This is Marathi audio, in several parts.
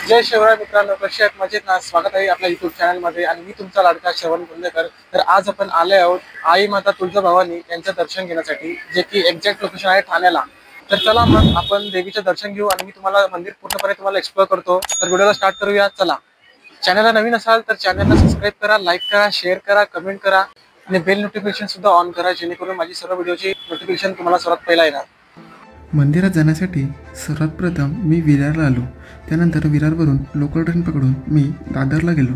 जय शिवराय मित्रांनो, कसे आहेत? मजेत ना? स्वागत आहे आपल्या युट्यूब चॅनलमध्ये आणि मी तुमचा लाडका श्रवण कुंडेकर। तर आज आपण आले आहोत आई माता तुळजाभवानी यांचं दर्शन घेण्यासाठी, जे की एक्झॅक्ट लोकेशन आहे ठाण्याला। तर चला मग आपण देवीचं दर्शन घेऊ आणि मी तुम्हाला मंदिर पूर्णपणे तुम्हाला एक्सप्लोर करतो। तर व्हिडिओला स्टार्ट करूया, चला। चॅनलला नवीन असाल तर चॅनलला सबस्क्राईब करा, लाईक करा, शेअर करा, कमेंट करा आणि बेल नोटिफिकेशन सुद्धा ऑन करा, जेणेकरून माझी सर्व व्हिडिओची नोटिफिकेशन तुम्हाला सर्वात पहिला येणार। मंदिरात जाण्यासाठी सर्वात प्रथम मी विरारला आलो। त्यानंतर विरारवरून लोकल ट्रेन पकडून मी दादरला गेलो।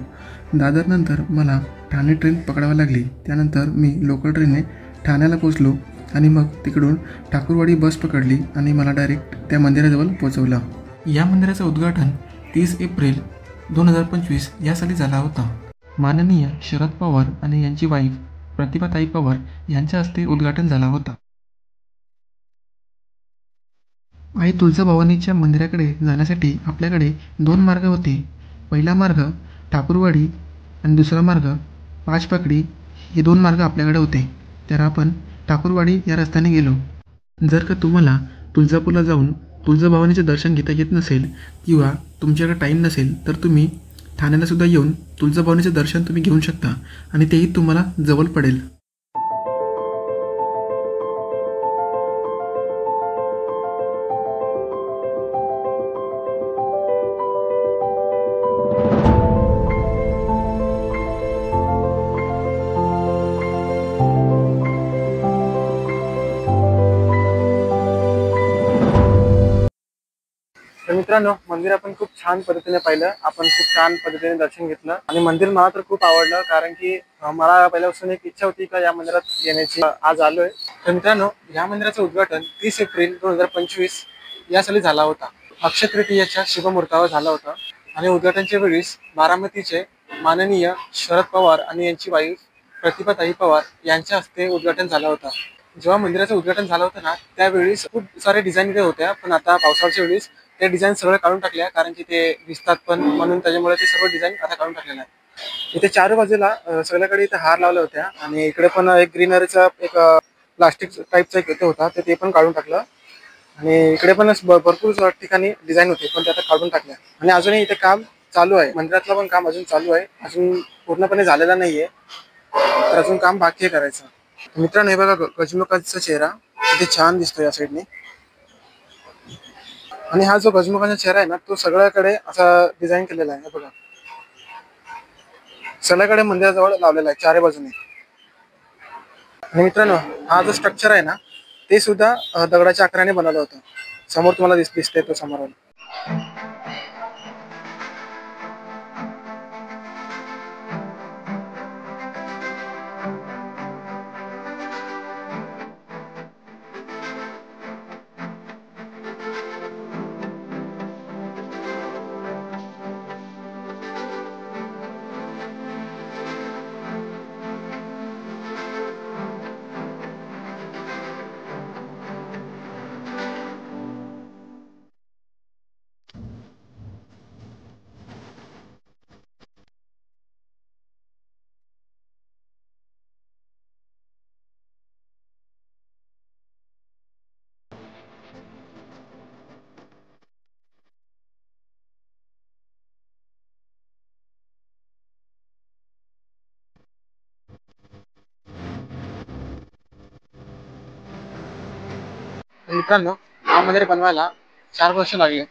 दादरनंतर मला ठाणे ट्रेन पकडावी लागली। त्यानंतर मी लोकल ट्रेनने ठाण्याला पोचलो आणि मग तिकडून ठाकूरवाडी बस पकडली आणि मला डायरेक्ट त्या मंदिराजवळ पोहोचवलं। या मंदिराचं उद्घाटन 30 एप्रिल 2025 या साली झाला होता। माननीय शरद पवार आणि यांची वाईफ प्रतिभाताई पवार यांच्या हस्ते उद्घाटन झाला होता। आई तुळजाभवानीच्या मंदिराकडे जाण्यासाठी आपल्याकडे 2 मार्ग होते। पहिला मार्ग ठाकूरवाडी आणि दुसरा मार्ग पाचपकडी, हे 2 मार्ग आपल्याकडे होते। तर आपण ठाकूरवाडी या रस्त्याने गेलो। जर का तुम्हाला तुळजापूरला जाऊन तुळजाभवानीचे दर्शन घेता येत नसेल किंवा तुमच्याकडे टाईम नसेल तर तुम्ही ठाण्याला सुद्धा येऊन तुळजाभवानीचे दर्शन तुम्ही घेऊ शकता आणि तेही तुम्हाला जवळ पडेल। तर मित्रांनो, मंदिर आपण खूप छान पद्धतीने पाहिलं, आपण खूप छान पद्धतीने दर्शन घेतलं आणि मंदिर मला तर खूप आवडलं, कारण की मला पहिल्यापासून एक इच्छा होती का या मंदिरात येण्याची। आज आलोय। तर मित्रांनो, या मंदिराचं उद्घाटन 30 एप्रिल 2025 या साली झाला होता। अक्षय तृतीयेच्या शुभमुहूर्तावर झाला होता आणि उद्घाटनच्या वेळीस बारामतीचे माननीय शरद पवार आणि यांची वाईफ प्रतिभाताई पवार यांच्या हस्ते उद्घाटन झालं होतं। जेव्हा मंदिराचं उद्घाटन झालं होतं ना, त्यावेळेस खूप सारे डिझाईन इथे होत्या, पण आता पावसाळ्याच्या वेळेस ते डिझाईन सगळं काढून टाकल्या, कारण की ते दिसतात पण म्हणून, त्याच्यामुळे ते सर्व डिझाईन आता काढून टाकलेलं आहे। इथे चार बाजूला सगळ्याकडे इथे हार लावल्या होत्या आणि इकडे पण एक ग्रीनरीचा एक प्लास्टिक टाईपचा एक होता, ते पण काढून टाकलं आणि इकडे पण भरपूर ठिकाणी डिझाईन होते, पण ते आता काढून टाकल्या आणि अजूनही इथे काम चालू आहे। मंदिरातलं पण काम अजून चालू आहे, अजून पूर्णपणे झालेलं नाहीये, तर अजून काम बाकी आहे करायचं। मित्रांनो, हे बघा गजमुखाचा चेहरा इथे छान दिसतो या साईडने आणि हा जो गजमुखाचा चेहरा आहे ना, तो सगळ्याकडे असा डिझाईन केलेला आहे। बघा, सगळ्याकडे मंदिराजवळ लावलेला आहे चारी बाजूने। आणि मित्रांनो, हा जो स्ट्रक्चर आहे ना, ते सुद्धा दगडाच्या आकाराने बनवलं होतं। समोर तुम्हाला दिसतंय तो समोर। मित्रांनो, हा मंदिर बनवायला 4 वर्ष लागले।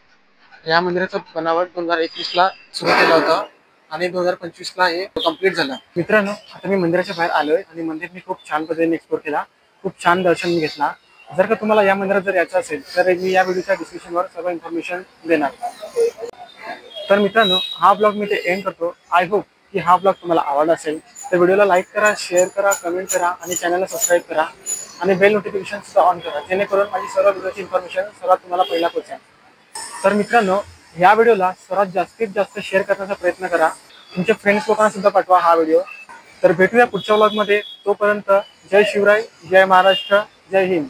या मंदिराचं बनावट 2021 ला सुरू केलं होतं आणि 2025 ला हे कंप्लीट झालं। मित्रांनो, आता मी मंदिराच्या बाहेर आलोय आणि मंदिर मी खूप छान पद्धतीने एक्सप्लोर केला, खूप छान दर्शन मी घेतला। जर का तुम्हाला या मंदिरात जर यायचं असेल तर मी या व्हिडिओच्या डिस्क्रिप्शनवर सर्व इन्फॉर्मेशन देणार। तर मित्रांनो, हा ब्लॉग मी ते एंड करतो। आय होप की हा ब्लॉग तुम्हाला आवडला असेल, तर व्हिडिओला लाईक करा, शेअर करा, कमेंट करा आणि चॅनलला सबस्क्राईब करा आणि बेल नोटिफिकेशन सुद्धा ऑन करा, जेणेकरून माझी सर्व व्हिडिओची इन्फॉर्मेशन सर्वात तुम्हाला पहिला पोहोचेल। तर मित्रांनो, या व्हिडिओला सर्वात जास्तीत जास्त शेअर करण्याचा प्रयत्न करा, तुमच्या फ्रेंड्स लोकांना सुद्धा पाठवा हा व्हिडिओ। तर भेटूया पुढच्या व्लॉगमध्ये, तोपर्यंत जय शिवराय, जय महाराष्ट्र, जय हिंद।